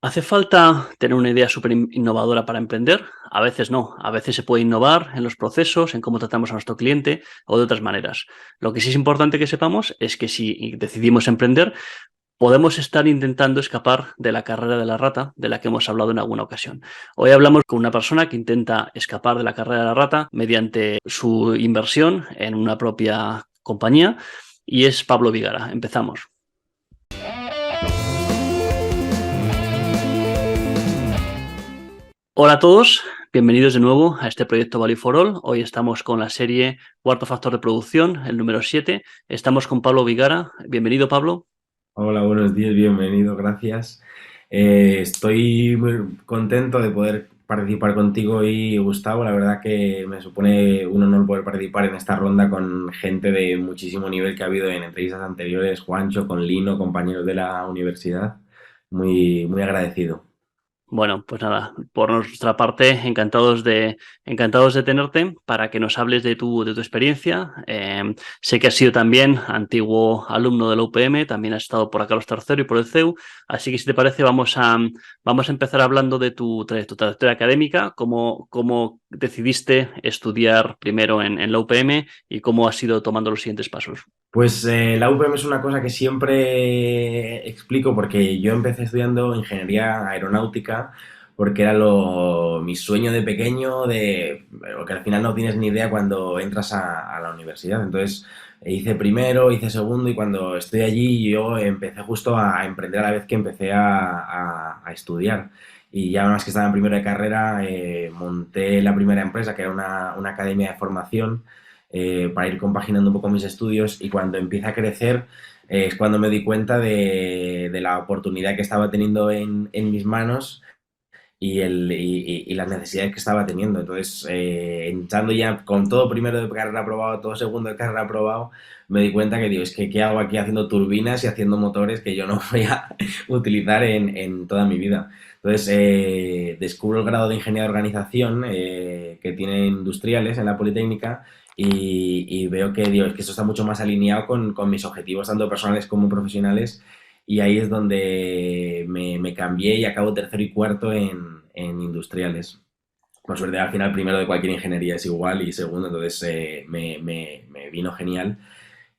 ¿Hace falta tener una idea súper innovadora para emprender? A veces no. A veces se puede innovar en los procesos, en cómo tratamos a nuestro cliente o de otras maneras. Lo que sí es importante que sepamos es que si decidimos emprender, podemos estar intentando escapar de la carrera de la rata de la que hemos hablado en alguna ocasión. Hoy hablamos con una persona que intenta escapar de la carrera de la rata mediante su inversión en una propia compañía y es Pablo Vigara. Empezamos. Hola a todos, bienvenidos de nuevo a este proyecto Value for All. Hoy estamos con la serie Cuarto Factor de Producción, el número 7. Estamos con Pablo Vigara. Bienvenido, Pablo. Hola, buenos días, bienvenido, gracias. Estoy muy contento de poder participar contigo y Gustavo. La verdad que me supone un honor poder participar en esta ronda con gente de muchísimo nivel que ha habido en entrevistas anteriores, Juancho, con Lino, compañeros de la universidad. Muy agradecido. Bueno, pues nada, por nuestra parte, encantados de tenerte para que nos hables de tu experiencia. Sé que has sido también antiguo alumno de la UPM, también has estado por acá los tercero y por el CEU, así que si te parece vamos a empezar hablando de tu trayectoria académica, cómo decidiste estudiar primero en la UPM y cómo has ido tomando los siguientes pasos. Pues la UPM es una cosa que siempre explico porque yo empecé estudiando ingeniería aeronáutica porque era mi sueño de pequeño, de lo que al final no tienes ni idea cuando entras a la universidad. Entonces hice primero, hice segundo y cuando estoy allí yo empecé justo a emprender a la vez que empecé a estudiar. Y ya una vez que estaba en primero de carrera, monté la primera empresa, que era una academia de formación para ir compaginando un poco mis estudios y cuando empieza a crecer es cuando me di cuenta de la oportunidad que estaba teniendo en mis manos y las necesidades que estaba teniendo. Entonces, entrando ya con todo primero de carrera aprobado, todo segundo de carrera aprobado, me di cuenta que digo, es que ¿qué hago aquí haciendo turbinas y haciendo motores que yo no voy a utilizar en toda mi vida? Entonces, descubro el grado de ingeniería de organización que tienen industriales en la Politécnica y veo que, digo, es que eso está mucho más alineado con mis objetivos, tanto personales como profesionales, y ahí es donde me cambié y acabo tercero y cuarto en industriales. Por suerte, al final, primero de cualquier ingeniería es igual y segundo, entonces me vino genial.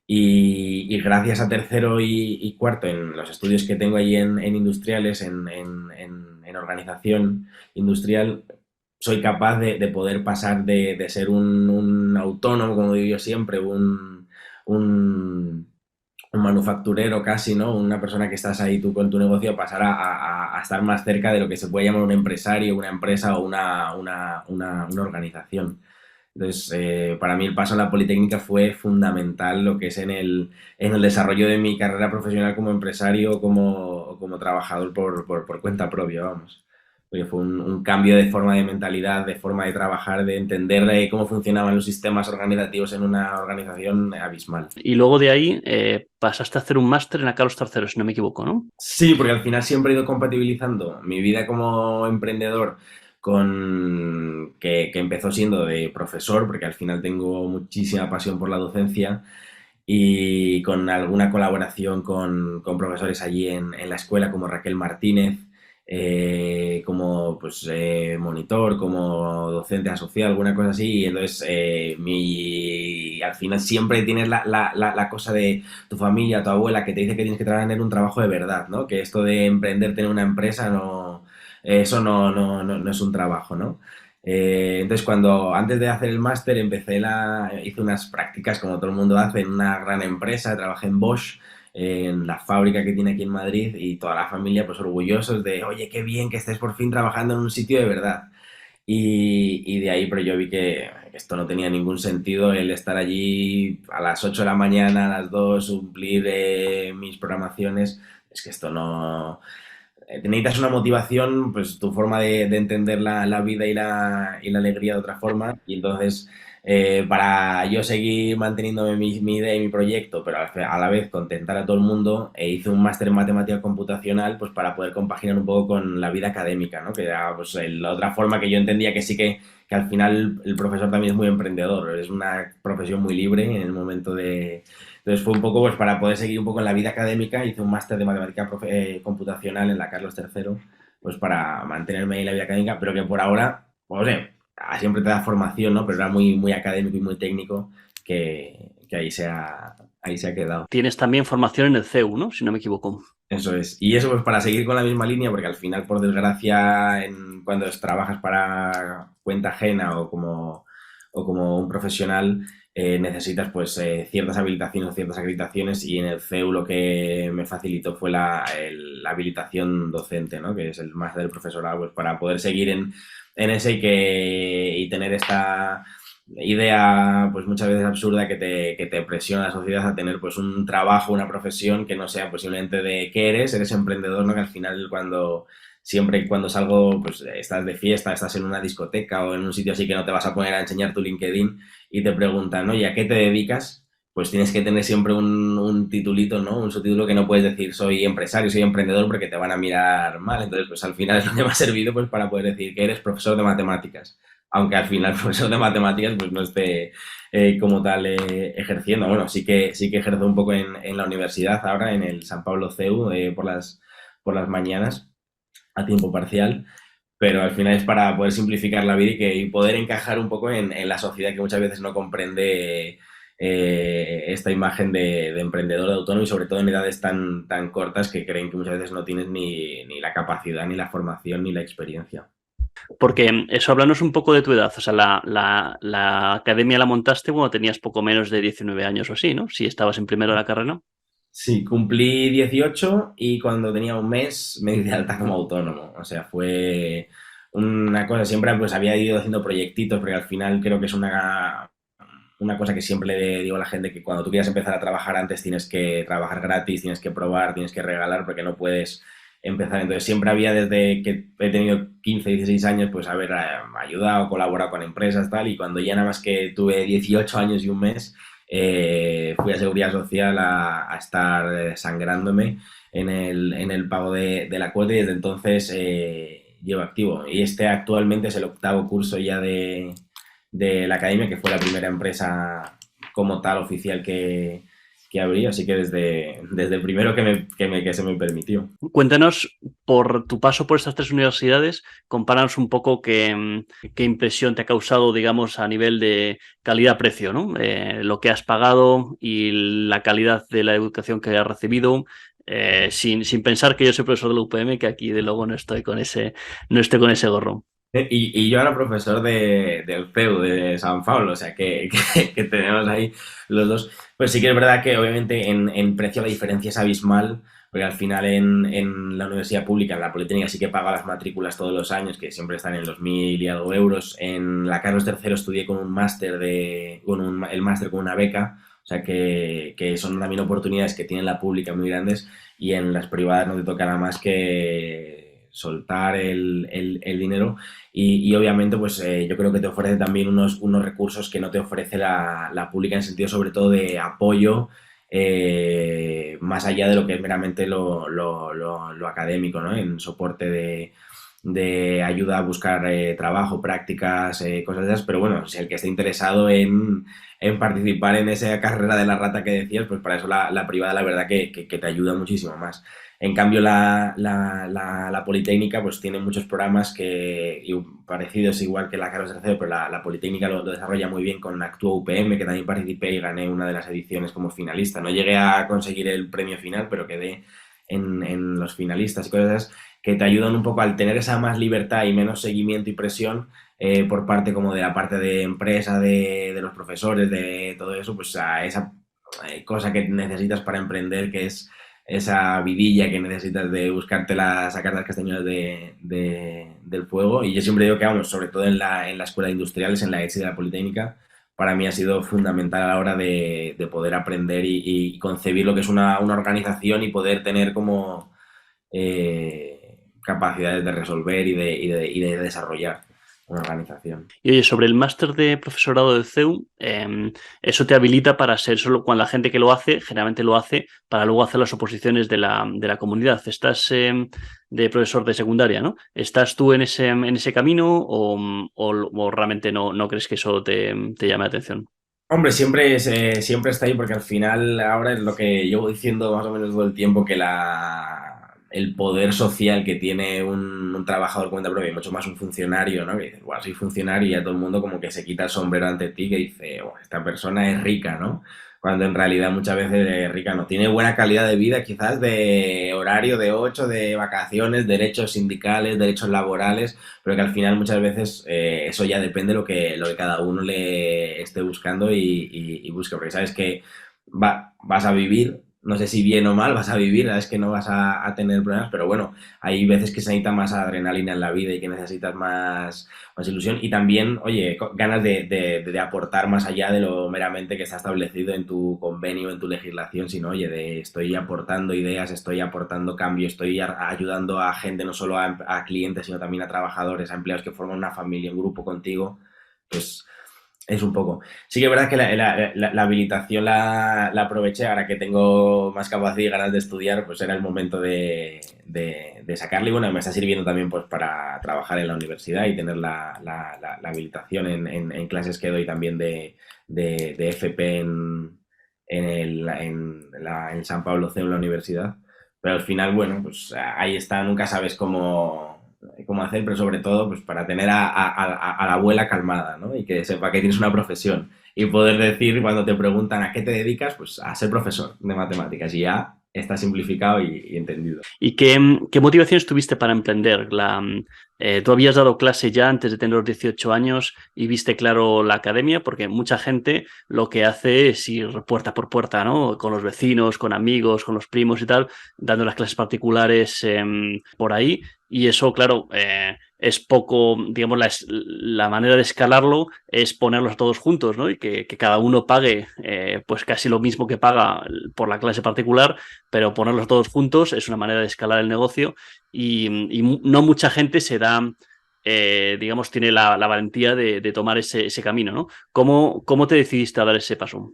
Y gracias a tercero y cuarto en los estudios que tengo ahí en industriales, en organización industrial, soy capaz de poder pasar de ser un autónomo, como digo yo siempre, un un manufacturero casi, ¿no? Una persona que estás ahí tú con tu negocio, pasar a estar más cerca de lo que se puede llamar un empresario, una empresa o una organización. Entonces, para mí el paso a la Politécnica fue fundamental lo que es en el desarrollo de mi carrera profesional como empresario o como trabajador por cuenta propia, vamos. Porque fue un cambio de forma de mentalidad, de forma de trabajar, de entender cómo funcionaban los sistemas organizativos en una organización abismal. Y luego de ahí pasaste a hacer un máster en la Carlos III, si no me equivoco, ¿no? Sí, porque al final siempre he ido compatibilizando mi vida como emprendedor que empezó siendo de profesor, porque al final tengo muchísima pasión por la docencia, y con alguna colaboración con profesores allí en la escuela, como Raquel Martínez, como pues, monitor, como docente asociado, alguna cosa así. Y entonces, al final siempre tienes la cosa de tu familia, tu abuela, que te dice que tienes que tener un trabajo de verdad, ¿no? Que esto de emprender, tener una empresa, no, eso no es un trabajo, ¿no? Entonces, antes de hacer el máster, hice unas prácticas como todo el mundo hace en una gran empresa, trabajé en Bosch, en la fábrica que tiene aquí en Madrid, y toda la familia pues orgullosos de, oye, qué bien que estés por fin trabajando en un sitio de verdad. Y de ahí, pero yo vi que esto no tenía ningún sentido, el estar allí a las 8 de la mañana, a las 2 cumplir mis programaciones, es que esto no, necesitas una motivación, pues tu forma de entender la vida y la alegría de otra forma. Y entonces, para yo seguir manteniéndome mi idea y mi proyecto, pero a la vez contentar a todo el mundo, hice un máster en matemática computacional, pues para poder compaginar un poco con la vida académica, ¿no? Que era pues, la otra forma que yo entendía que sí que al final el profesor también es muy emprendedor, es una profesión muy libre en el momento de... Entonces fue un poco para poder seguir un poco en la vida académica, hice un máster de matemática computacional en la Carlos III pues para mantenerme en la vida académica, pero que por ahora, pues, no sé, siempre te da formación, ¿no? Pero era muy, muy académico y muy técnico que ahí se ha quedado. Tienes también formación en el CEU, ¿no? Si no me equivoco. Eso es. Y eso pues para seguir con la misma línea, porque al final, por desgracia, cuando trabajas para cuenta ajena o como un profesional, necesitas pues ciertas habilitaciones o ciertas acreditaciones y en el CEU lo que me facilitó fue la habilitación docente, ¿no? Que es el máster del profesorado, pues para poder seguir en ese y tener esta idea pues muchas veces absurda que te presiona la sociedad a tener pues un trabajo, una profesión que no sea posiblemente de qué eres emprendedor, ¿no? Que al final siempre cuando salgo pues estás de fiesta, estás en una discoteca o en un sitio así que no te vas a poner a enseñar tu LinkedIn y te preguntan, oye, ¿a qué te dedicas? Pues tienes que tener siempre un titulito, ¿no? Un subtítulo que no puedes decir soy empresario, soy emprendedor porque te van a mirar mal. Entonces, pues al final es lo que me ha servido pues para poder decir que eres profesor de matemáticas, aunque al final el profesor de matemáticas pues no esté como tal ejerciendo. Bueno, sí que ejerzo un poco en la universidad ahora, en el San Pablo CEU, por las mañanas, a tiempo parcial, pero al final es para poder simplificar la vida y poder encajar un poco en la sociedad que muchas veces no comprende esta imagen de emprendedor, de autónomo y sobre todo en edades tan cortas que creen que muchas veces no tienes ni la capacidad, ni la formación, ni la experiencia. Porque eso, háblanos un poco de tu edad. O sea, la academia la montaste cuando tenías poco menos de 19 años o así, ¿no? Si estabas en primero de la carrera. Sí, cumplí 18 y cuando tenía un mes me di de alta como autónomo. O sea, fue una cosa, siempre pues había ido haciendo proyectitos, porque al final creo que es una cosa que siempre le digo a la gente, que cuando tú quieras empezar a trabajar antes tienes que trabajar gratis, tienes que probar, tienes que regalar, porque no puedes empezar. Entonces siempre había desde que he tenido 15, 16 años, pues haber ayudado, colaborado con empresas, tal, y cuando ya nada más que tuve 18 años y un mes fui a Seguridad Social a estar sangrándome en el pago de la cuota y desde entonces llevo activo. Y este actualmente es el octavo curso ya de la academia, que fue la primera empresa como tal oficial que abrí, así que desde el primero que se me permitió. Cuéntanos, por tu paso por estas tres universidades, compáranos un poco qué impresión te ha causado, digamos, a nivel de calidad-precio, ¿no? Lo que has pagado y la calidad de la educación que has recibido, sin pensar que yo soy profesor de la UPM, que aquí de luego no estoy con ese gorro. Y yo era profesor del CEU de San Pablo, o sea que tenemos ahí los dos. Pues sí que es verdad que obviamente en precio la diferencia es abismal, porque al final en la universidad pública, en la Politécnica, sí que paga las matrículas todos los años, que siempre están en los 1.000 y algo euros. En la Carlos III estudié con un máster el máster con una beca, o sea que son también oportunidades que tiene la pública muy grandes y en las privadas no te toca nada más que soltar el dinero y obviamente, pues yo creo que te ofrece también unos recursos que no te ofrece la pública en el sentido sobre todo de apoyo, más allá de lo que es meramente lo académico, ¿no? En soporte de ayuda a buscar trabajo, prácticas, cosas de esas, pero bueno, si el que esté interesado en participar en esa carrera de la rata que decías, pues para eso la privada la verdad que te ayuda muchísimo más. En cambio, la Politécnica pues tiene muchos programas parecidos igual que la Carlos III, pero la Politécnica lo desarrolla muy bien con Actúa UPM, que también participé y gané una de las ediciones como finalista. No llegué a conseguir el premio final, pero quedé en los finalistas y cosas de esas que te ayudan un poco al tener esa más libertad y menos seguimiento y presión por parte como de la parte de empresa, de los profesores, de todo eso, pues a esa cosa que necesitas para emprender, que es esa vidilla que necesitas de buscártela, sacar las castañuelas del fuego. Y yo siempre digo que, vamos, sobre todo en la escuela de industriales, en la ETSI de la Politécnica, para mí ha sido fundamental a la hora de poder aprender y concebir lo que es una organización y poder tener como capacidades de resolver y de desarrollar una organización. Y oye, sobre el máster de profesorado del CEU, eso te habilita para ser solo cuando la gente que lo hace, generalmente lo hace para luego hacer las oposiciones de la comunidad. Estás de profesor de secundaria, ¿no? ¿Estás tú en ese camino o realmente no crees que eso te llame la atención? Hombre, siempre está ahí porque al final ahora es lo que llevo diciendo más o menos todo el tiempo, que el poder social que tiene un trabajador por cuenta propia, y mucho más un funcionario, ¿no? Que dices, bueno, soy funcionario y ya todo el mundo como que se quita el sombrero ante ti, que dice, "Buah, esta persona es rica, ¿no?". Cuando en realidad muchas veces es rica, no. Tiene buena calidad de vida, quizás de horario de 8 de vacaciones, derechos sindicales, derechos laborales, pero que al final muchas veces eso ya depende de lo que cada uno le esté buscando y busque, porque sabes que vas a vivir, no sé si bien o mal, vas a vivir, es que no vas a tener problemas, pero bueno, hay veces que se necesita más adrenalina en la vida y que necesitas más ilusión y también, oye, ganas de aportar más allá de lo meramente que está establecido en tu convenio, en tu legislación, sino, oye, de estoy aportando ideas, estoy aportando cambio, estoy ayudando a gente, no solo a clientes, sino también a trabajadores, a empleados que forman una familia, un grupo contigo, pues es un poco. Sí que es verdad que la habilitación la aproveché ahora que tengo más capacidad y ganas de estudiar, pues era el momento de sacarle. Y bueno, me está sirviendo también pues para trabajar en la universidad y tener la habilitación en clases que doy también de FP en San Pablo C en la universidad. Pero al final, bueno, pues ahí está, nunca sabes cómo hacer, pero sobre todo pues para tener a la abuela calmada, ¿no? Y que sepa que tienes una profesión y poder decir cuando te preguntan a qué te dedicas, pues a ser profesor de matemáticas y ya está simplificado y entendido. ¿Y qué motivaciones tuviste para emprender? Tú habías dado clase ya antes de tener los 18 años y viste claro la academia, porque mucha gente lo que hace es ir puerta por puerta, ¿no? Con los vecinos, con amigos, con los primos y tal, dando las clases particulares por ahí. Y eso, claro, es poco, digamos, la manera de escalarlo es ponerlos todos juntos, ¿no? Y que cada uno pague pues casi lo mismo que paga por la clase particular, pero ponerlos todos juntos es una manera de escalar el negocio y no mucha gente se da, digamos, tiene la valentía de tomar ese camino, ¿no? ¿Cómo te decidiste a dar ese paso?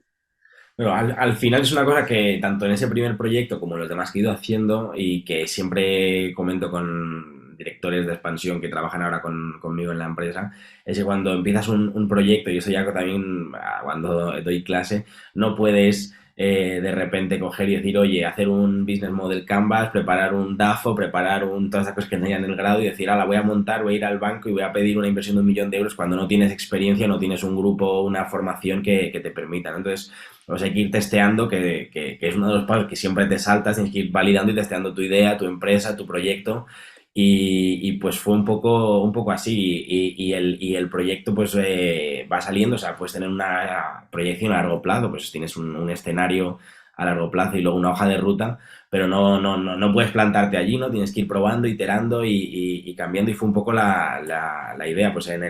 Bueno, al final es una cosa que tanto en ese primer proyecto como en los demás que he ido haciendo y que siempre comento con directores de expansión que trabajan ahora conmigo en la empresa, es que cuando empiezas un proyecto, y eso ya también cuando doy clase, no puedes de repente coger y decir, oye, hacer un business model canvas, preparar un DAFO, preparar todas las cosas que tenían en el grado y decir, la voy a montar, voy a ir al banco y voy a pedir una inversión de 1 millón de euros cuando no tienes experiencia, no tienes un grupo, una formación que te permita, ¿no? Entonces, pues hay que ir testeando, que es uno de los pasos que siempre te saltas, tienes que ir validando y testeando tu idea, tu empresa, tu proyecto. Y pues fue un poco así. Y el proyecto pues va saliendo, o sea, puedes tener una proyección a largo plazo, pues tienes un escenario a largo plazo y luego una hoja de ruta, pero no puedes plantarte allí, ¿no? Tienes que ir probando, iterando y cambiando. Y fue un poco la idea, pues en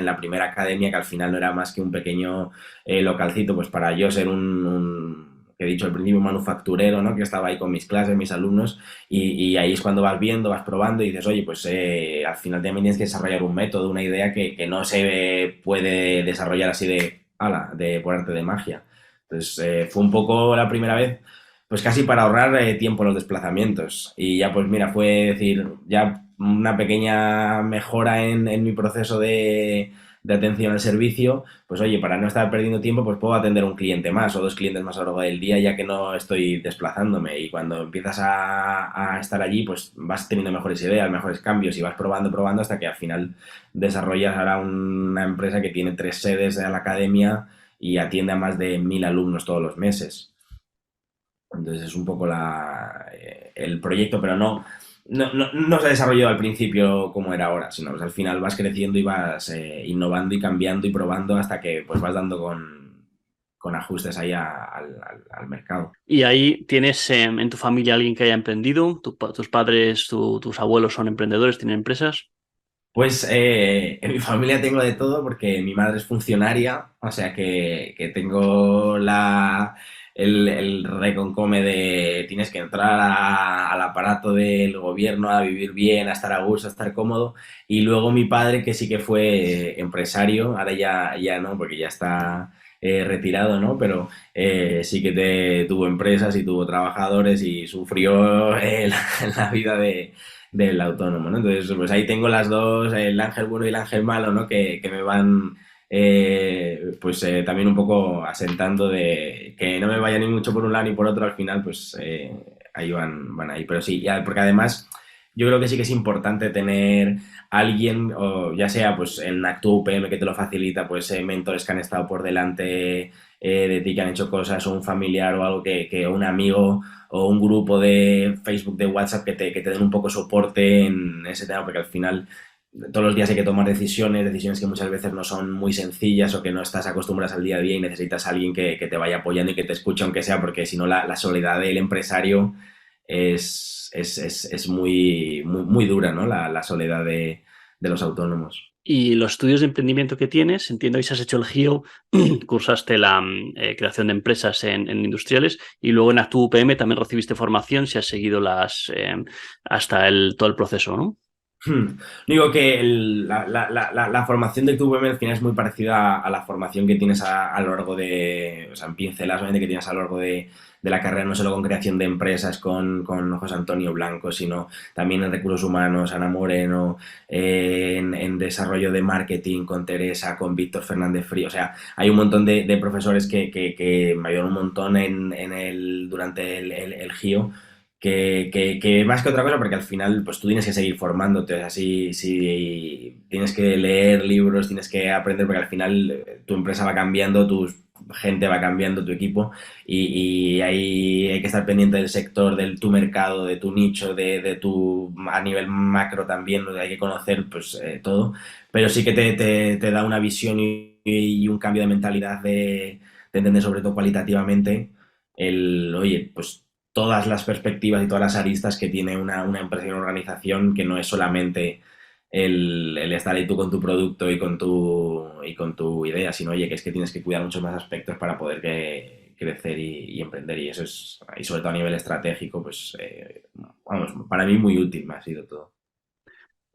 la primera academia, que al final no era más que un pequeño localcito, pues para yo ser que he dicho al principio, manufacturero, ¿no? Que estaba ahí con mis clases, mis alumnos, y ahí es cuando vas viendo, vas probando y dices, oye, pues al final también tienes que desarrollar un método, una idea que no se puede desarrollar así de por arte de magia. Entonces, fue un poco la primera vez, pues casi para ahorrar tiempo en los desplazamientos. Y ya, pues mira, fue decir, ya una pequeña mejora en mi proceso de atención al servicio, pues oye, para no estar perdiendo tiempo, pues puedo atender un cliente más o dos clientes más a lo largo del día, ya que no estoy desplazándome. Y cuando empiezas a estar allí, pues vas teniendo mejores ideas, mejores cambios y vas probando, probando hasta que al final desarrollas ahora una empresa que tiene 3 sedes de la academia y atiende a más de 1.000 alumnos todos los meses. Entonces es un poco el proyecto, pero no se ha desarrollado al principio como era ahora, sino pues al final vas creciendo y vas innovando y cambiando y probando hasta que pues vas dando con ajustes ahí al mercado. Y ahí tienes en tu familia alguien que haya emprendido, tus padres, tus abuelos son emprendedores, tienen empresas. Pues en mi familia tengo de todo porque mi madre es funcionaria, o sea que tengo el reconcome de tienes que entrar al aparato del gobierno a vivir bien, a estar a gusto, a estar cómodo. Y luego mi padre, que sí que fue empresario, ahora ya no, porque ya está retirado, ¿no? Pero sí que tuvo empresas y tuvo trabajadores y sufrió la vida del autónomo, ¿no? Entonces, pues ahí tengo las dos, el ángel bueno y el ángel malo, ¿no? Que me van, pues también un poco asentando de que no me vaya ni mucho por un lado ni por otro, al final, pues ahí van ahí. Pero sí, porque además yo creo que sí que es importante tener alguien, o ya sea pues en Actúa UPM que te lo facilita, pues mentores que han estado por delante de ti, que han hecho cosas, o un familiar o algo que un amigo o un grupo de Facebook, de WhatsApp que te den un poco soporte en ese tema, porque al final todos los días hay que tomar decisiones que muchas veces no son muy sencillas o que no estás acostumbrado al día a día y necesitas a alguien que te vaya apoyando y que te escuche aunque sea, porque si no la soledad del empresario es muy dura, ¿no? La soledad de los autónomos. Y los estudios de emprendimiento que tienes, entiendo que si has hecho el GIO, cursaste la creación de empresas en industriales y luego en Actúa UPM también recibiste formación si has seguido hasta todo el proceso, ¿no? Digo que la formación de tu VM al final es muy parecida a la formación que tienes a lo largo de, o sea, en pinceladas obviamente que tienes a lo largo de la carrera, no solo con creación de empresas con José Antonio Blanco, sino también en recursos humanos, Ana Moreno, en desarrollo de marketing con Teresa, con Víctor Fernández Frío. O sea, hay un montón de profesores que me ayudaron un montón durante el GIO que más que otra cosa, porque al final pues tú tienes que seguir formándote, así si tienes que leer libros, tienes que aprender, porque al final tu empresa va cambiando, tu gente va cambiando, tu equipo, y ahí hay que estar pendiente del sector, tu mercado, de tu nicho, de tu a nivel macro también, hay que conocer pues todo, pero sí que te da una visión y un cambio de mentalidad de entender sobre todo cualitativamente oye, pues todas las perspectivas y todas las aristas que tiene una empresa y una organización, que no es solamente el estar ahí tú con tu producto y con tu idea, sino oye, que es que tienes que cuidar muchos más aspectos para poder crecer y emprender. Y eso y sobre todo a nivel estratégico, pues vamos, para mí muy útil me ha sido todo.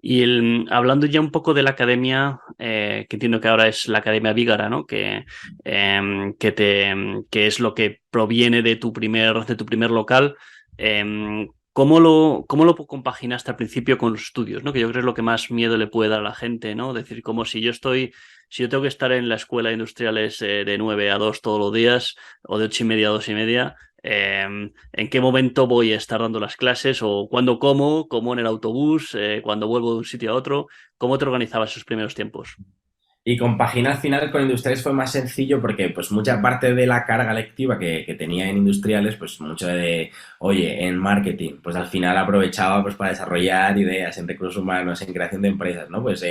Y hablando ya un poco de la academia, que entiendo que ahora es la Academia Vígara, ¿no? Que es lo que proviene de tu primer local. ¿Cómo lo compaginaste al principio con los estudios, ¿no? Que yo creo que es lo que más miedo le puede dar a la gente, ¿no? Decir, como si yo tengo que estar en la escuela de industriales de 9 a 2 todos los días, o de 8:30 a 2:30. ¿En qué momento voy a estar dando las clases o cuándo como en el autobús, cuando vuelvo de un sitio a otro? ¿Cómo te organizabas esos primeros tiempos? Y compaginar al final con industriales fue más sencillo porque pues mucha parte de la carga lectiva que tenía en industriales, pues mucho oye, en marketing, pues al final aprovechaba pues para desarrollar ideas en recursos humanos, en creación de empresas, ¿no? Pues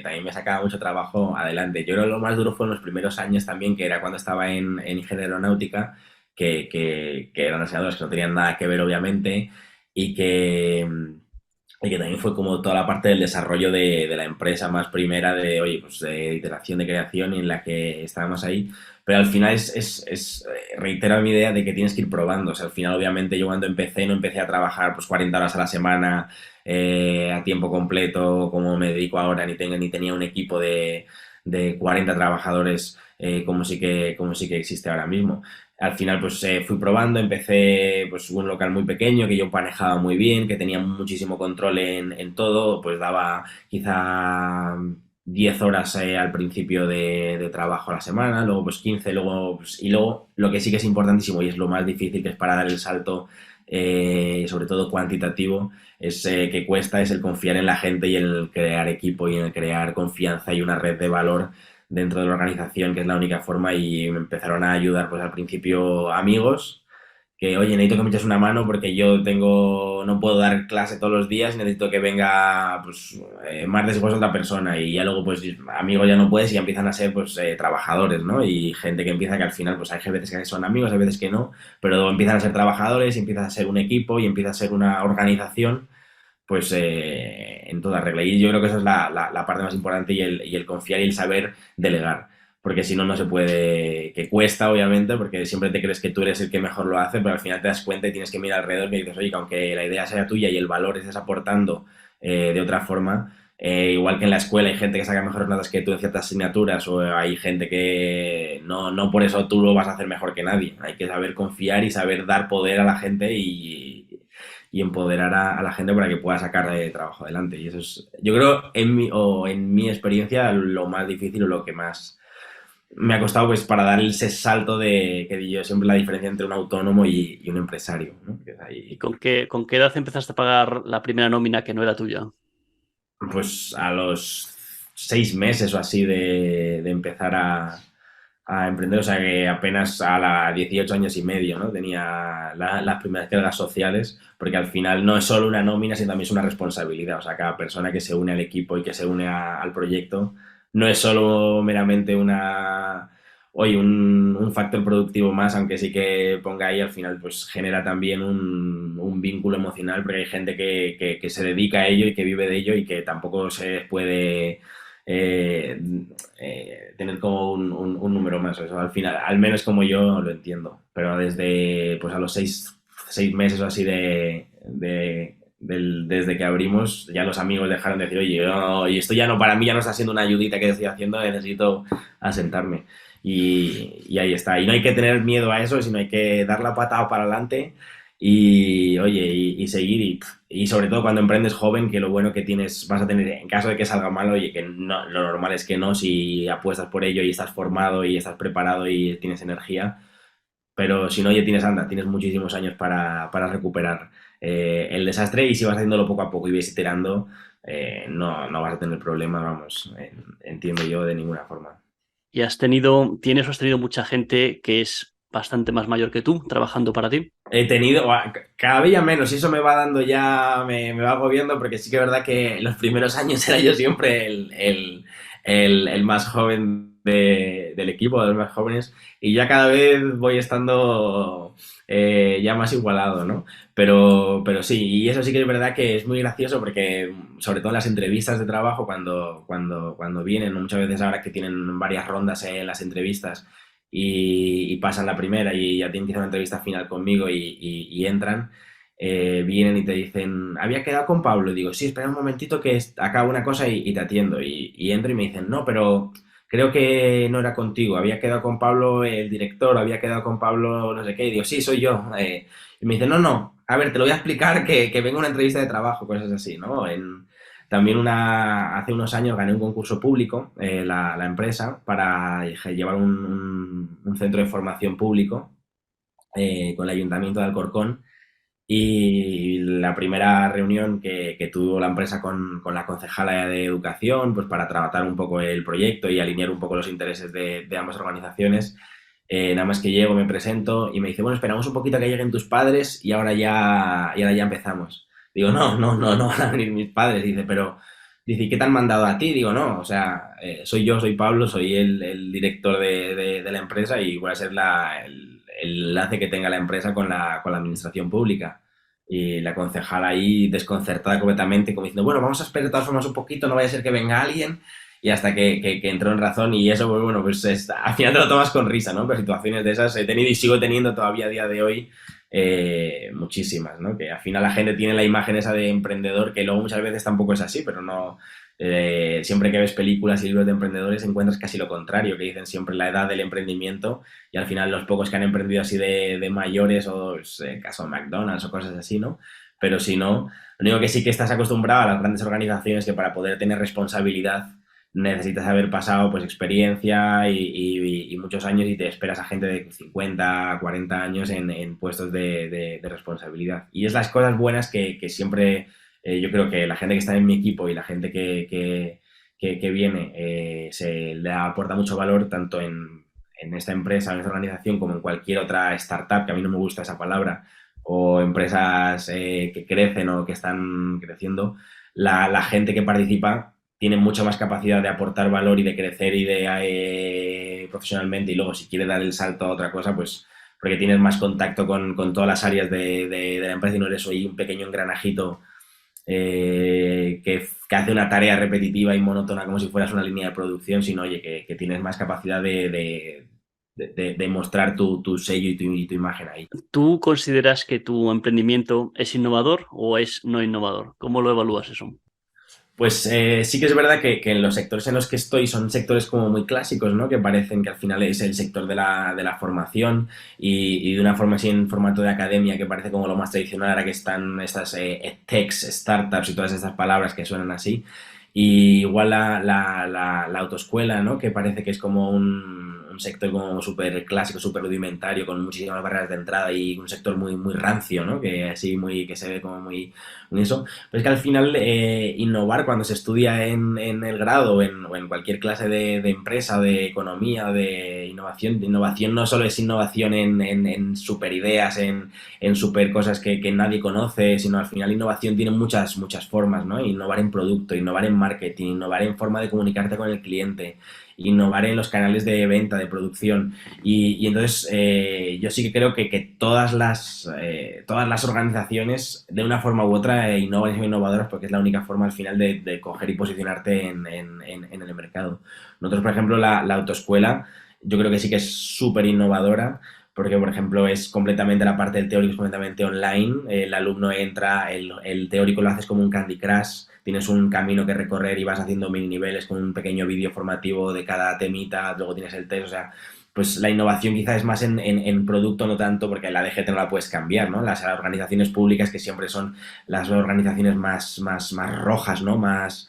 también me sacaba mucho trabajo adelante. Yo creo que lo más duro fue en los primeros años también, que era cuando estaba en ingeniería aeronáutica, que eran enseñadores que no tenían nada que ver obviamente y que también fue como toda la parte del desarrollo de la empresa más primera, oye, pues de iteración, de creación, y en la que estábamos ahí. Pero al final reitero mi idea de que tienes que ir probando. O sea, al final, obviamente, yo cuando empecé, no empecé a trabajar pues 40 horas a la semana a tiempo completo, como me dedico ahora, ni tenía un equipo de 40 trabajadores como sí que existe ahora mismo. Al final, pues fui probando, empecé pues un local muy pequeño que yo manejaba muy bien, que tenía muchísimo control en todo, pues daba quizá 10 horas al principio de trabajo a la semana, luego pues 15, y luego lo que sí que es importantísimo y es lo más difícil, que es para dar el salto, sobre todo cuantitativo, que cuesta, es el confiar en la gente y el crear equipo y en el crear confianza y una red de valor dentro de la organización, que es la única forma, y me empezaron a ayudar pues al principio amigos, que oye, necesito que me eches una mano porque no puedo dar clase todos los días, necesito que venga pues martes después otra persona, y ya luego pues amigos ya no puedes y ya empiezan a ser pues trabajadores, ¿no? Y gente que empieza, que al final pues hay veces que son amigos, hay veces que no, pero empiezan a ser trabajadores y empiezan a ser un equipo y empieza a ser una organización pues en toda regla. Y yo creo que esa es la parte más importante, y el confiar y el saber delegar. Porque si no, no se puede, que cuesta obviamente, porque siempre te crees que tú eres el que mejor lo hace, pero al final te das cuenta y tienes que mirar alrededor y dices, oye, que aunque la idea sea tuya y el valor estés aportando de otra forma, igual que en la escuela hay gente que saca mejores notas que tú en ciertas asignaturas, o hay gente que no por eso tú lo vas a hacer mejor que nadie. Hay que saber confiar y saber dar poder a la gente y empoderar a la gente para que pueda sacar trabajo adelante. Y eso es, yo creo, en mi experiencia, lo más difícil o lo que más me ha costado pues para dar ese salto de que yo siempre la diferencia entre un autónomo y un empresario, ¿no? Que es ¿Y ahí, con qué edad empezaste a pagar la primera nómina que no era tuya? pues a los 6 meses o así de empezar a emprender, o sea que apenas a la 18 años y medio, ¿no? Tenía las primeras cargas sociales, porque al final no es solo una nómina, sino también es una responsabilidad, o sea, cada persona que se une al equipo y que se une al proyecto no es solo meramente oye, un factor productivo más, aunque sí que ponga ahí al final, pues genera también un vínculo emocional, porque hay gente que se dedica a ello y que vive de ello y que tampoco se puede eh, tener como un número más. Eso al final, al menos como yo lo entiendo. Pero desde pues a los 6 meses o así desde que abrimos, ya los amigos dejaron de decir, oye, y esto ya no, para mí ya no está siendo una ayudita que estoy haciendo, necesito asentarme. Y ahí está. Y no hay que tener miedo a eso, sino hay que dar la patada para adelante y, oye, y seguir. Y sobre todo cuando emprendes joven, que lo bueno que tienes, vas a tener, en caso de que salga mal, oye, que no, lo normal es que no, si apuestas por ello y estás formado y estás preparado y tienes energía. Pero si no, oye, tienes muchísimos años para recuperar el desastre y si vas haciéndolo poco a poco y ves iterando, no vas a tener problemas, vamos, entiendo yo, de ninguna forma. ¿Y tienes o has tenido mucha gente que es bastante más mayor que tú trabajando para ti? He tenido, cada vez ya menos, y eso me va dando ya, me va agobiando, porque sí que es verdad que en los primeros años era yo siempre el más joven del equipo, de los más jóvenes, y ya cada vez voy estando ya más igualado, ¿no? Pero sí, y eso sí que es verdad que es muy gracioso, porque sobre todo en las entrevistas de trabajo, cuando vienen, muchas veces ahora que tienen varias rondas en las entrevistas, y pasan la primera y ya tienen que hacer una entrevista final conmigo y entran, vienen y te dicen, había quedado con Pablo. Y digo, sí, espera un momentito que acabo una cosa y te atiendo. Y entro y me dicen, no, pero creo que no era contigo, había quedado con Pablo el director, había quedado con Pablo no sé qué. Y digo, sí, soy yo. Y me dicen, no, no, a ver, te lo voy a explicar que vengo a una entrevista de trabajo, cosas así, ¿no? También hace unos años gané un concurso público, la empresa, para llevar un centro de formación público con el Ayuntamiento de Alcorcón. Y la primera reunión que tuvo la empresa con la concejala de Educación, pues para tratar un poco el proyecto y alinear un poco los intereses de ambas organizaciones, nada más que llego, me presento y me dice, bueno, esperamos un poquito a que lleguen tus padres y ahora ya empezamos. Digo, no, no, no, no van a venir mis padres. Dice, pero, dice, ¿y qué te han mandado a ti? Digo, no, o sea, soy yo, soy Pablo, soy el director de la empresa y voy a ser el enlace que tenga la empresa con la administración pública. Y la concejala ahí desconcertada completamente, como diciendo, bueno, vamos a esperar de todas formas un poquito, no vaya a ser que venga alguien. Y hasta que entró en razón y eso, pues bueno, pues al final te lo tomas con risa, ¿no? Pero situaciones de esas he tenido y sigo teniendo todavía a día de hoy muchísimas, ¿no? Que al final la gente tiene la imagen esa de emprendedor, que luego muchas veces tampoco es así, pero no... siempre que ves películas y libros de emprendedores encuentras casi lo contrario, que dicen siempre la edad del emprendimiento y al final los pocos que han emprendido así de mayores o caso McDonald's o cosas así, ¿no? Pero si no, lo único que sí que estás acostumbrado a las grandes organizaciones que para poder tener responsabilidad necesitas haber pasado pues experiencia y muchos años y te esperas a gente de 50, 40 años en puestos de responsabilidad. Y es las cosas buenas que siempre yo creo que la gente que está en mi equipo y la gente que viene se le aporta mucho valor tanto en esta empresa, en esta organización, como en cualquier otra startup, que a mí no me gusta esa palabra, o empresas que crecen o que están creciendo. La gente que participa tiene mucha más capacidad de aportar valor y de crecer y de profesionalmente, y luego si quiere dar el salto a otra cosa, pues porque tienes más contacto con todas las áreas de la empresa y no eres hoy un pequeño engranajito que hace una tarea repetitiva y monótona como si fueras una línea de producción, sino oye, que tienes más capacidad de mostrar tu sello y tu imagen ahí. ¿Tú consideras que tu emprendimiento es innovador o es no innovador? ¿Cómo lo evalúas eso? Pues sí que es verdad que en los sectores en los que estoy son sectores como muy clásicos, ¿no? Que parecen que al final es el sector de la formación y de una forma así en formato de academia que parece como lo más tradicional ahora que están estas techs, startups y todas estas palabras que suenan así. Y igual la autoescuela, ¿no? Que parece que es como un sector como súper clásico, súper rudimentario, con muchísimas barreras de entrada y un sector muy, muy rancio, ¿no? Que así muy, que se ve como muy, muy eso. Pero es que al final innovar cuando se estudia en el grado o en cualquier clase de empresa, o de economía, o de innovación no solo es innovación en super ideas, en super cosas que nadie conoce, sino al final innovación tiene muchas, muchas formas, ¿no? Innovar en producto, innovar en marketing, innovar en forma de comunicarte con el cliente, innovar en los canales de venta, de producción. Y entonces yo sí que creo que todas las organizaciones, de una forma u otra, innovan y son innovadoras porque es la única forma al final de coger y posicionarte en el mercado. Nosotros, por ejemplo, la autoescuela, yo creo que sí que es súper innovadora porque, por ejemplo, es completamente la parte del teórico, es completamente online. El alumno entra, el teórico lo haces como un Candy Crush, tienes un camino que recorrer y vas haciendo mini niveles con un pequeño vídeo formativo de cada temita, luego tienes el test, o sea, pues la innovación quizás es más en producto, no tanto, porque la DGT no la puedes cambiar, ¿no? Las organizaciones públicas que siempre son las organizaciones más rojas, ¿no? Más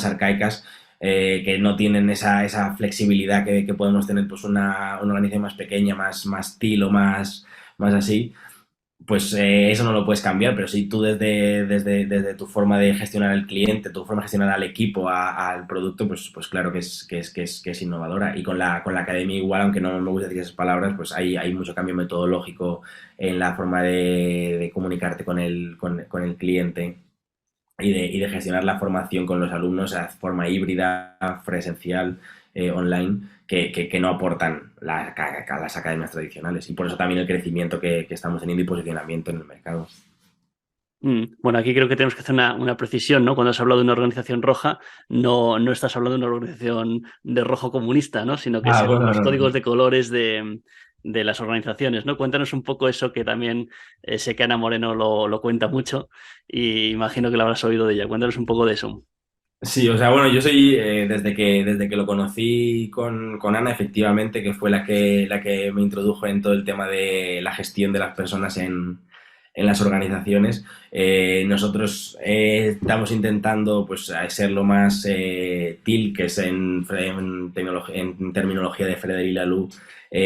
arcaicas, que no tienen esa flexibilidad que podemos tener pues una organización más pequeña, más estilo, más así, pues eso no lo puedes cambiar, pero si tú desde tu forma de gestionar al cliente, tu forma de gestionar al equipo, al producto, pues claro que es innovadora. Y con la academia igual, aunque no me gusta decir esas palabras, pues hay mucho cambio metodológico en la forma de comunicarte con el cliente y de gestionar la formación con los alumnos de forma híbrida, presencial, online, que no aportan las academias tradicionales. Y por eso también el crecimiento que estamos teniendo y posicionamiento en el mercado. Bueno, aquí creo que tenemos que hacer una precisión, ¿no? Cuando has hablado de una organización roja, no estás hablando de una organización de rojo comunista, ¿no? Sino que Ah, según bueno, los no, no. códigos de colores de las organizaciones, ¿no? Cuéntanos un poco eso que también sé que Ana Moreno lo cuenta mucho y imagino que lo habrás oído de ella. Cuéntanos un poco de eso. Sí, o sea, bueno, yo soy, desde que lo conocí con Ana, efectivamente, que fue la que me introdujo en todo el tema de la gestión de las personas en las organizaciones. Nosotros estamos intentando pues, ser lo más TIL, que es en terminología de Frederic Laloux,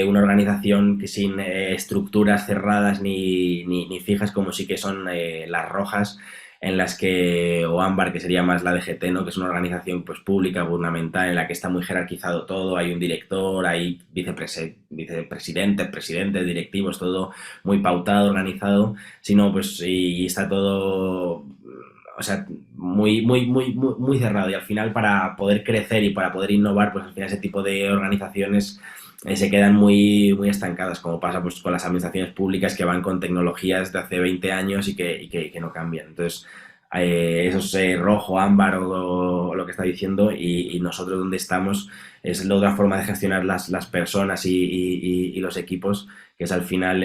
una organización que sin estructuras cerradas ni fijas, como sí que son las rojas, en las que, o ámbar, que sería más la DGT, ¿no? Que es una organización pues, pública, gubernamental, en la que está muy jerarquizado todo, hay un director, hay vicepresidentes, presidentes, directivos, todo muy pautado, organizado, sino pues y está todo, o sea, muy, muy, muy, muy, muy cerrado. Y al final, para poder crecer y para poder innovar, pues al final ese tipo de organizaciones se quedan muy, muy estancadas, como pasa pues, con las administraciones públicas que van con tecnologías de hace 20 años y que no cambian. Entonces, eso es rojo, ámbar o lo que está diciendo, y nosotros donde estamos es la otra forma de gestionar las personas y los equipos, que es al final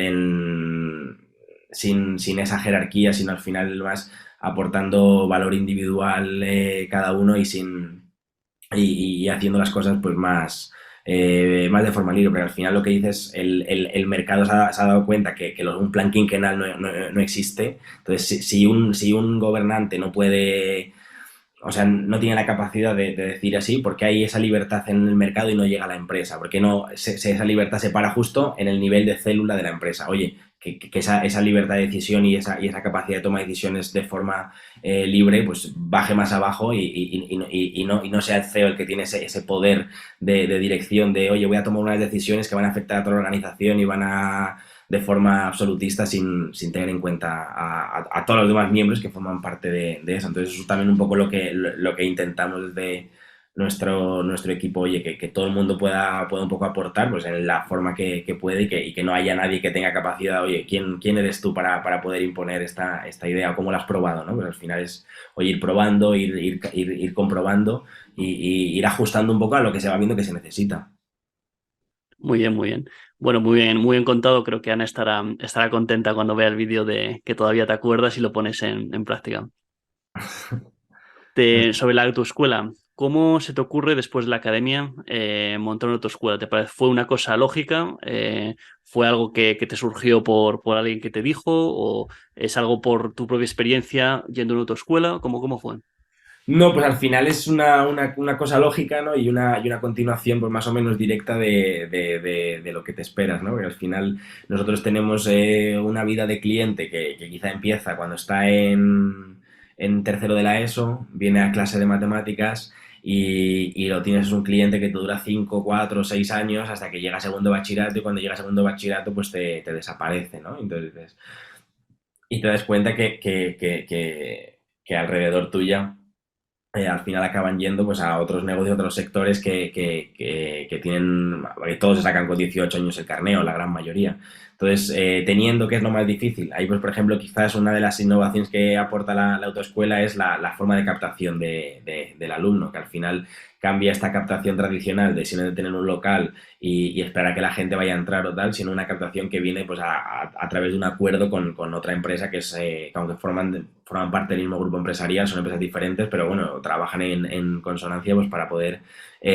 sin esa jerarquía, sino al final más aportando valor individual cada uno y haciendo las cosas pues más de forma libre, pero al final lo que dices, el mercado se ha dado cuenta que un plan quinquenal no existe. Entonces, si un gobernante no puede, o sea, no tiene la capacidad de decir así, porque hay esa libertad en el mercado y no llega a la empresa, porque no esa libertad se para justo en el nivel de célula de la empresa. Oye, que esa libertad de decisión y esa capacidad de toma de decisiones de forma libre, pues baje más abajo y no sea el CEO el que tiene ese poder de dirección de, oye, voy a tomar unas decisiones que van a afectar a toda la organización y van a de forma absolutista sin tener en cuenta a todos los demás miembros que forman parte de eso. Entonces, eso es también un poco lo que intentamos desde nuestro equipo, oye, que todo el mundo pueda un poco aportar pues, en la forma que puede y que no haya nadie que tenga capacidad, oye, ¿quién eres tú para poder imponer esta idea o cómo la has probado? ¿No? Pues al final es, oye, ir probando, ir comprobando y ir ajustando un poco a lo que se va viendo que se necesita. Muy bien, muy bien. Bueno, muy bien contado. Creo que Ana estará contenta cuando vea el vídeo de que todavía te acuerdas y lo pones en práctica. Sobre la autoescuela, ¿cómo se te ocurre después de la academia montar una autoescuela? ¿Te parece, fue una cosa lógica? ¿Fue algo que te surgió por alguien que te dijo? ¿O es algo por tu propia experiencia yendo a una autoescuela? ¿Cómo fue? No, pues al final es una cosa lógica, ¿no? Y una continuación, pues más o menos directa de lo que te esperas, ¿no? Porque al final nosotros tenemos una vida de cliente que quizá empieza cuando está en tercero de la ESO, viene a clase de matemáticas y lo tienes es un cliente que te dura 5, 4, 6 años hasta que llega a segundo bachillerato y cuando llega a segundo bachillerato pues te desaparece, ¿no? Entonces, y te das cuenta que alrededor tuya al final acaban yendo pues a otros negocios, otros sectores que tienen, que todos se sacan con 18 años el carneo, la gran mayoría. Entonces, teniendo que es lo más difícil, ahí pues por ejemplo quizás una de las innovaciones que aporta la autoescuela es la forma de captación del alumno, que al final cambia esta captación tradicional de simplemente tener un local y esperar a que la gente vaya a entrar o tal, sino una captación que viene pues a través de un acuerdo con otra empresa que aunque forman parte del mismo grupo empresarial, son empresas diferentes, pero bueno, trabajan en consonancia pues para poder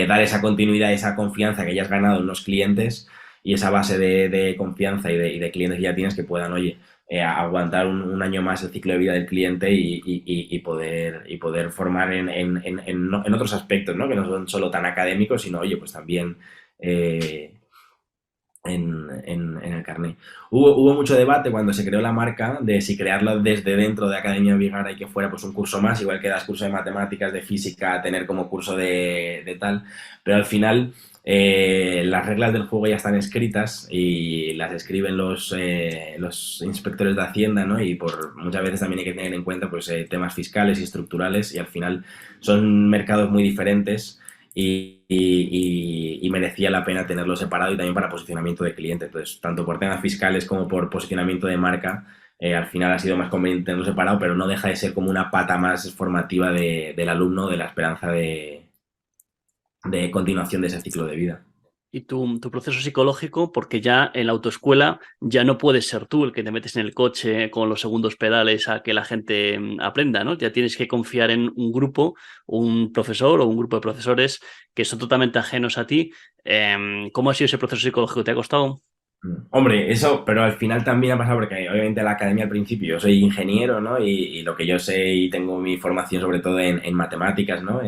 dar esa continuidad, esa confianza que hayas ganado en los clientes y esa base de confianza y de clientes que ya tienes que puedan, oye, aguantar un año más el ciclo de vida del cliente y poder formar en otros aspectos, ¿no? Que no son solo tan académicos, sino, oye, pues también eh, en el carnet. Hubo mucho debate cuando se creó la marca de si crearla desde dentro de Academia Vigara y que fuera pues un curso más, igual que das curso de matemáticas, de física, tener como curso de tal, pero al final las reglas del juego ya están escritas y las escriben los inspectores de Hacienda, ¿no? Y muchas veces también hay que tener en cuenta pues, temas fiscales y estructurales y al final son mercados muy diferentes y merecía la pena tenerlo separado y también para posicionamiento de cliente. Entonces, tanto por temas fiscales como por posicionamiento de marca, al final ha sido más conveniente tenerlo separado, pero no deja de ser como una pata más formativa del alumno, de la esperanza de continuación de ese ciclo de vida. Y tu proceso psicológico, porque ya en la autoescuela ya no puedes ser tú el que te metes en el coche con los segundos pedales a que la gente aprenda, ¿no? Ya tienes que confiar en un grupo, un profesor o un grupo de profesores que son totalmente ajenos a ti. ¿Cómo ha sido ese proceso psicológico? ¿Te ha costado? Hombre, eso, pero al final también ha pasado porque obviamente la academia al principio, yo soy ingeniero, ¿no? Y lo que yo sé y tengo mi formación sobre todo en matemáticas, ¿no?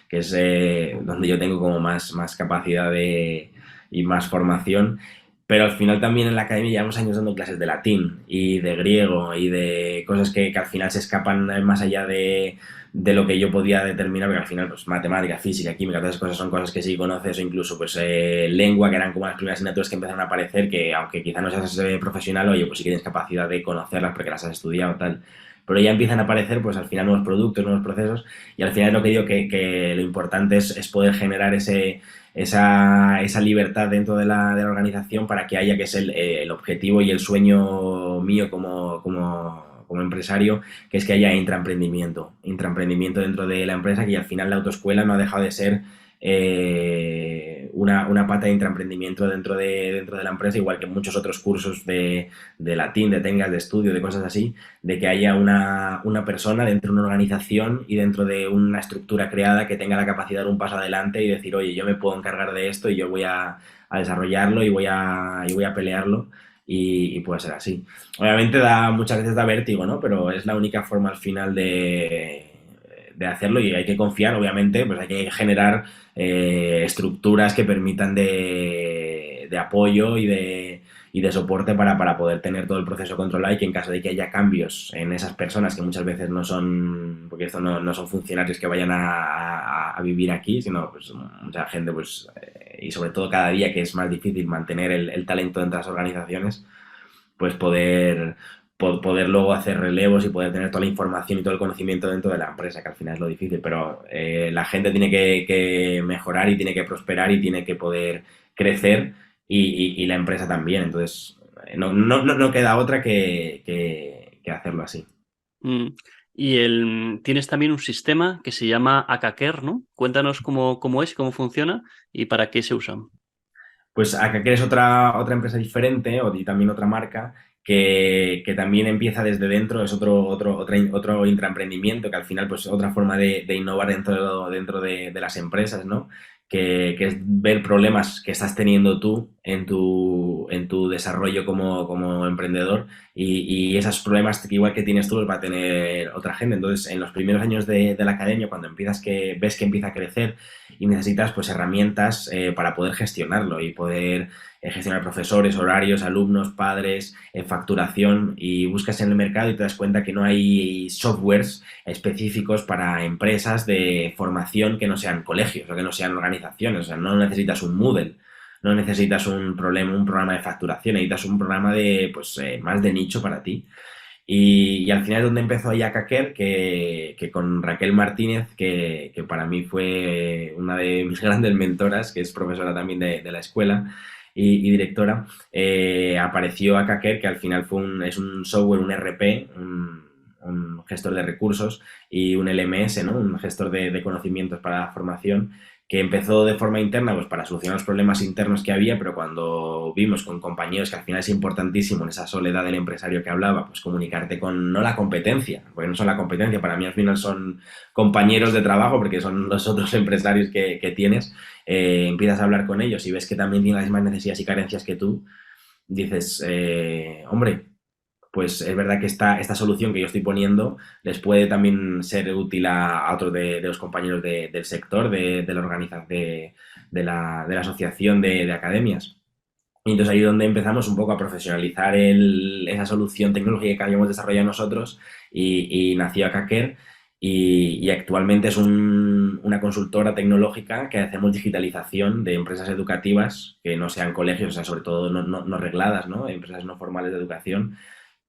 Que es donde yo tengo como más capacidad y más formación. Pero al final también en la academia llevamos años dando clases de latín y de griego y de cosas que al final se escapan más allá de lo que yo podía determinar, porque al final, pues matemática, física, química, todas esas cosas son cosas que sí conoces, o incluso pues lengua, que eran como las primeras asignaturas que empezaron a aparecer, que aunque quizá no seas profesional, oye, pues sí que tienes capacidad de conocerlas porque las has estudiado tal. Pero ya empiezan a aparecer, pues al final, nuevos productos, nuevos procesos, y al final es lo que digo que lo importante es poder generar esa libertad dentro de la organización para que haya, que es el objetivo y el sueño mío como empresario, que es que haya intraemprendimiento dentro de la empresa, que al final la autoescuela no ha dejado de ser una pata de intraemprendimiento dentro de la empresa, igual que muchos otros cursos de latín, de técnicas de estudio, de cosas así, de que haya una persona dentro de una organización y dentro de una estructura creada que tenga la capacidad de dar un paso adelante y decir, oye, yo me puedo encargar de esto y yo voy a desarrollarlo y voy a pelearlo y puede ser así. Obviamente muchas veces da vértigo, ¿no? Pero es la única forma al final de hacerlo y hay que confiar, obviamente, pues hay que generar estructuras que permitan de apoyo y de soporte para poder tener todo el proceso controlado y que en caso de que haya cambios en esas personas que muchas veces no son, porque esto no son funcionarios que vayan a vivir aquí, sino pues mucha gente, pues, y sobre todo cada día que es más difícil mantener el talento dentro de las organizaciones, pues poder luego hacer relevos y poder tener toda la información y todo el conocimiento dentro de la empresa, que al final es lo difícil, pero la gente tiene que mejorar y tiene que prosperar y tiene que poder crecer y la empresa también, entonces no queda otra que hacerlo así. Mm. Y tienes también un sistema que se llama Akaker, ¿no? Cuéntanos cómo es, cómo funciona y para qué se usa. Pues Akaker es otra empresa diferente y también otra marca que también empieza desde dentro, es otro intraemprendimiento que al final pues otra forma de innovar dentro de las empresas, ¿no? que es ver problemas que estás teniendo tú en tu desarrollo como emprendedor y esos problemas que igual que tienes tú los va a tener otra gente. Entonces, en los primeros años de la academia, cuando empiezas ves que empieza a crecer y necesitas pues herramientas para poder gestionarlo y poder gestionar profesores, horarios, alumnos, padres, facturación y buscas en el mercado y te das cuenta que no hay softwares específicos para empresas de formación que no sean colegios o que no sean organizaciones. O sea, no necesitas un Moodle, no necesitas un programa de facturación, necesitas un programa de, pues, más de nicho para ti. Y al final es donde empezó ya Kaker, que con Raquel Martínez, que para mí fue una de mis grandes mentoras, que es profesora también de la escuela y directora, apareció a Kaker, que al final es un software, un RP, un gestor de recursos y un LMS, ¿no? Un gestor de conocimientos para la formación, que empezó de forma interna pues para solucionar los problemas internos que había, pero cuando vimos con compañeros que al final es importantísimo en esa soledad del empresario que hablaba, pues comunicarte con no la competencia, porque no son la competencia, para mí al final son compañeros de trabajo, porque son los otros empresarios que tienes, empiezas a hablar con ellos y ves que también tienen las mismas necesidades y carencias que tú, dices, hombre, pues es verdad que esta solución que yo estoy poniendo les puede también ser útil a otros de los compañeros del sector, de la organización, de la asociación de academias. Y entonces ahí es donde empezamos un poco a profesionalizar esa solución tecnológica que habíamos desarrollado nosotros y nació Akaker y actualmente es una consultora tecnológica que hacemos digitalización de empresas educativas que no sean colegios, o sea, sobre todo no regladas, ¿no? Empresas no formales de educación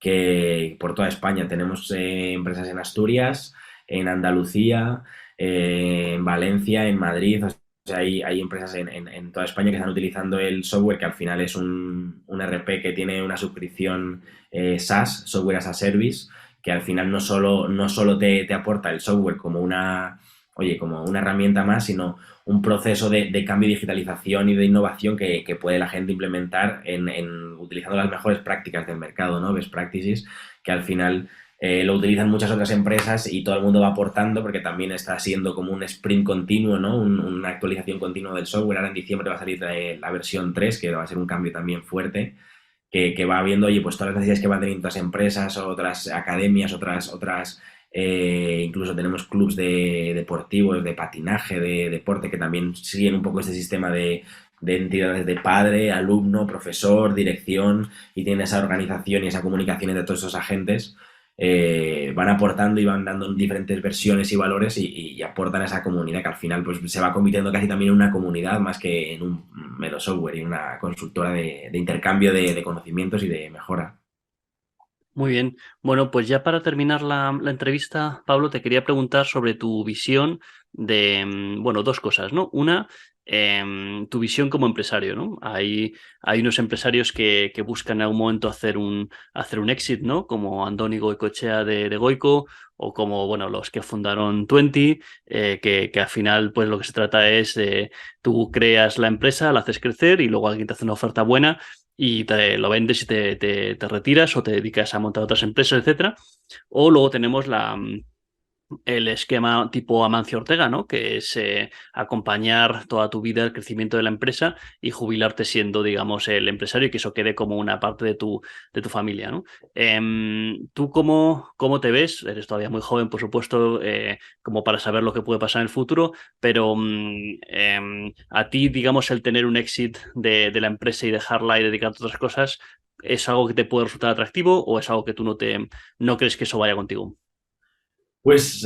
que por toda España tenemos empresas en Asturias, en Andalucía, en Valencia, en Madrid. O sea, hay empresas en toda España que están utilizando el software que al final es un RP que tiene una suscripción SaaS, Software as a Service, que al final no solo te aporta el software como una herramienta más, sino un proceso de cambio y digitalización y de innovación que puede la gente implementar utilizando las mejores prácticas del mercado, ¿no? Best practices, que al final lo utilizan muchas otras empresas y todo el mundo va aportando porque también está siendo como un sprint continuo, ¿no? Una actualización continua del software. Ahora en diciembre va a salir la versión 3 que va a ser un cambio también fuerte, que va viendo, oye, pues todas las necesidades que van teniendo otras empresas, otras academias, otras incluso tenemos clubs deportivos, de patinaje, de deporte, que también siguen un poco este sistema de entidades de padre, alumno, profesor, dirección, y tienen esa organización y esa comunicación entre todos esos agentes, van aportando y van dando diferentes versiones y valores y aportan a esa comunidad que al final pues se va convirtiendo casi también en una comunidad más que en un mero software y una consultora de intercambio de conocimientos y de mejora. Muy bien. Bueno, pues ya para terminar la entrevista, Pablo, te quería preguntar sobre tu visión de, bueno, dos cosas, ¿no? Una, tu visión como empresario, ¿no? Hay unos empresarios que buscan en algún momento hacer un exit, ¿no? Como Andoni Goicoechea de Goico o como, bueno, los que fundaron Twenty, que al final, pues lo que se trata es de tú creas la empresa, la haces crecer y luego alguien te hace una oferta buena y te lo vendes y te retiras o te dedicas a montar otras empresas, etcétera. O luego tenemos el esquema tipo Amancio Ortega, ¿no? Que es acompañar toda tu vida el crecimiento de la empresa y jubilarte siendo, digamos, el empresario y que eso quede como una parte de tu familia, ¿no? ¿Tú cómo te ves? Eres todavía muy joven, por supuesto, como para saber lo que puede pasar en el futuro, pero a ti, digamos, el tener un exit de la empresa y dejarla y dedicarte a otras cosas, ¿es algo que te puede resultar atractivo o es algo que tú no crees que eso vaya contigo? Pues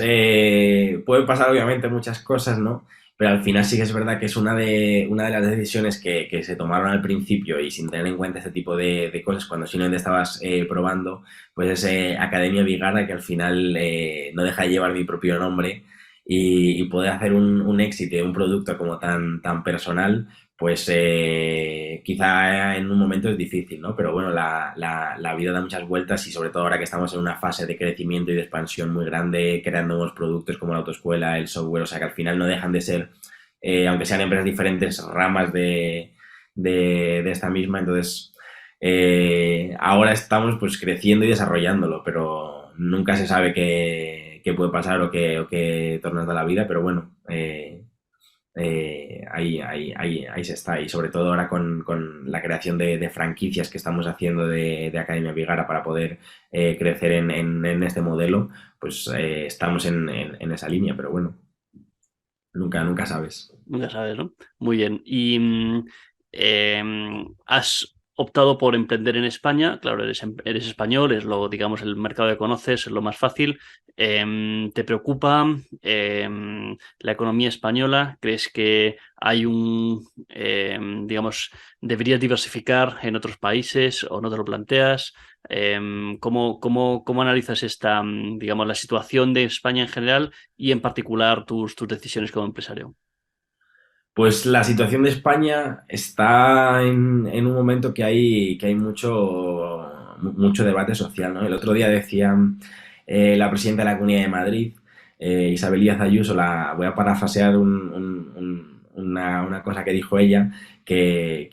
pueden pasar obviamente muchas cosas, ¿no? Pero al final sí que es verdad que es una de las decisiones que se tomaron al principio y sin tener en cuenta este tipo de cosas cuando simplemente estabas probando, pues es Academia Vigara, que al final no deja de llevar mi propio nombre y poder hacer un éxito de un producto como tan personal, pues quizá en un momento es difícil, ¿no? Pero bueno, la vida da muchas vueltas y sobre todo ahora que estamos en una fase de crecimiento y de expansión muy grande, creando nuevos productos como la autoescuela, el software, o sea que al final no dejan de ser, aunque sean empresas diferentes, ramas de esta misma, entonces ahora estamos pues creciendo y desarrollándolo, pero nunca se sabe qué puede pasar o qué tornas da la vida, pero bueno, ahí se está. Y sobre todo ahora con la creación de franquicias que estamos haciendo de Academia Vigara para poder crecer en este modelo, pues estamos en esa línea, pero bueno, nunca sabes. Nunca sabes, ¿no? Muy bien. Y has optado por emprender en España. Claro, eres español, es lo, digamos, el mercado que conoces, es lo más fácil. ¿Te preocupa la economía española? ¿Crees que hay digamos, deberías diversificar en otros países o no te lo planteas? ¿Cómo analizas digamos, la situación de España en general y en particular tus decisiones como empresario? Pues la situación de España está en un momento que hay mucho debate social, ¿no? El otro día decía la presidenta de la Comunidad de Madrid, Isabel Díaz Ayuso, voy a parafrasear una cosa que dijo ella, que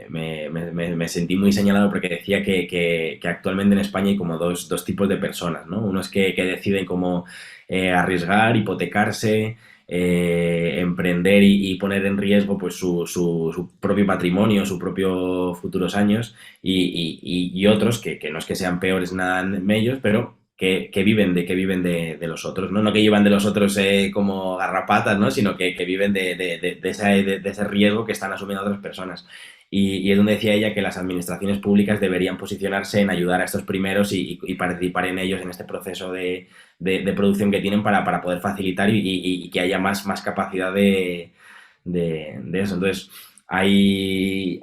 me sentí muy señalado porque decía que actualmente en España hay como dos tipos de personas, ¿no? Unos que deciden como arriesgar, hipotecarse, emprender y poner en riesgo pues su propio patrimonio, sus propios futuros años y otros que no es que sean peores nada en ellos, pero que viven de los otros, ¿no? No que llevan de los otros como garrapatas, ¿no? Sino que viven de ese riesgo que están asumiendo otras personas. Y es donde decía ella que las administraciones públicas deberían posicionarse en ayudar a estos primeros y participar en ellos en este proceso de producción que tienen para poder facilitar y que haya más capacidad de eso. Entonces, hay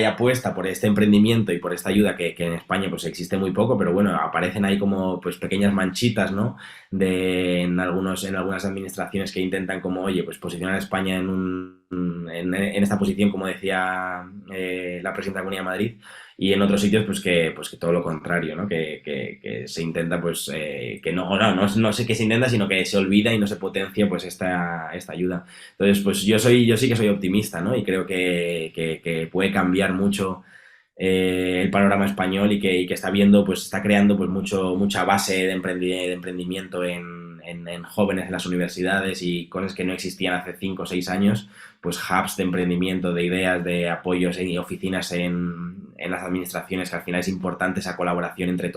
apuesta por este emprendimiento y por esta ayuda que en España pues existe muy poco, pero bueno, aparecen ahí como pues pequeñas manchitas, ¿no? En algunas administraciones que intentan como, oye, pues posicionar a España en esta posición, como decía la presidenta de la Comunidad de Madrid, y en otros sitios pues que todo lo contrario, ¿no? Que se intenta pues que no sé qué se intenta, sino que se olvida y no se potencia pues esta ayuda. Entonces, pues yo sí que soy optimista, ¿no? Y creo que puede cambiar mucho el panorama español y que está creando pues mucha base de emprendimiento en jóvenes en las universidades y cosas que no existían hace 5 o 6 años, pues hubs de emprendimiento, de ideas, de apoyos y oficinas en las administraciones, que al final es importante esa colaboración entre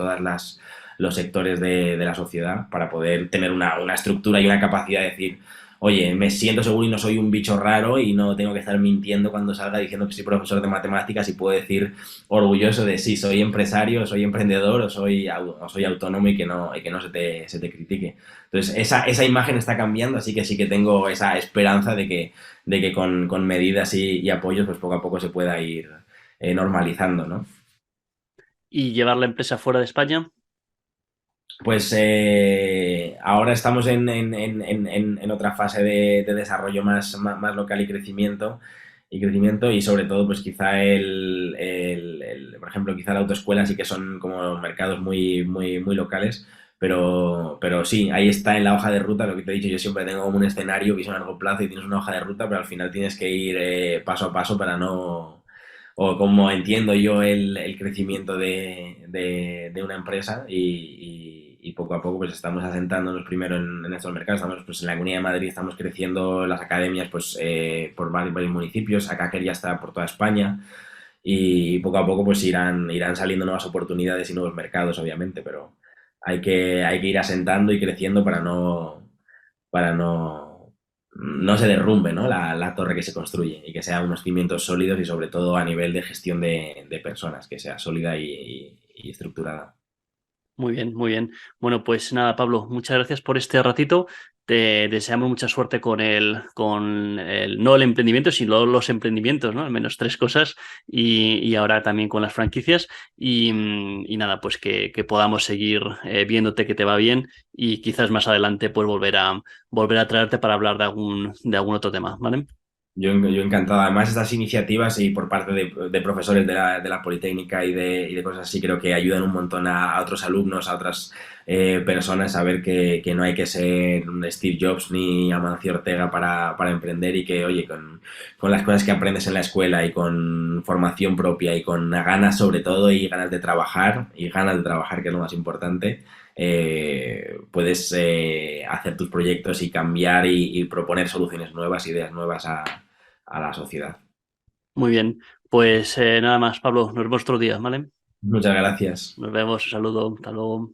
los sectores de la sociedad para poder tener una estructura y una capacidad de decir, oye, me siento seguro y no soy un bicho raro y no tengo que estar mintiendo cuando salga diciendo que soy profesor de matemáticas y puedo decir orgulloso de sí, soy empresario, soy emprendedor o soy autónomo y que no se te critique. Entonces, esa imagen está cambiando, así que sí que tengo esa esperanza de que con medidas y apoyos, pues poco a poco se pueda ir normalizando, ¿no? ¿Y llevar la empresa fuera de España? Pues ahora estamos en otra fase de desarrollo más local y sobre todo pues quizá por ejemplo, quizá la autoescuela sí que son como mercados muy, muy, muy locales, pero sí, ahí está en la hoja de ruta lo que te he dicho. Yo siempre tengo como un escenario, visión a largo plazo y tienes una hoja de ruta, pero al final tienes que ir paso a paso para no, o como entiendo yo el crecimiento de una empresa y poco a poco pues estamos asentándonos primero en estos mercados. Estamos pues en la Comunidad de Madrid, estamos creciendo las academias pues por varios municipios. Acá ya está por toda España y poco a poco pues irán saliendo nuevas oportunidades y nuevos mercados, obviamente, pero hay que ir asentando y creciendo para no se derrumbe, ¿no? La torre que se construye y que sea unos cimientos sólidos y sobre todo a nivel de gestión de personas, que sea sólida y estructurada. Muy bien, muy bien. Bueno, pues nada, Pablo, muchas gracias por este ratito. Te deseamos mucha suerte no el emprendimiento, sino los emprendimientos, ¿no? Al menos tres cosas y ahora también con las franquicias y nada, pues que podamos seguir viéndote que te va bien y quizás más adelante pues volver a traerte para hablar de algún otro tema, ¿vale? Yo encantado. Además, estas iniciativas y por parte de profesores de la Politécnica y de cosas así, creo que ayudan un montón a otros alumnos, a otras personas a ver que no hay que ser un Steve Jobs ni Amancio Ortega para emprender y que, oye, con las cosas que aprendes en la escuela y con formación propia y con ganas sobre todo y ganas de trabajar, que es lo más importante, puedes hacer tus proyectos y cambiar y proponer soluciones nuevas, ideas nuevas a la sociedad. Muy bien. Pues nada más, Pablo, nos vemos otro día, ¿vale? Muchas gracias. Nos vemos, un saludo, hasta luego.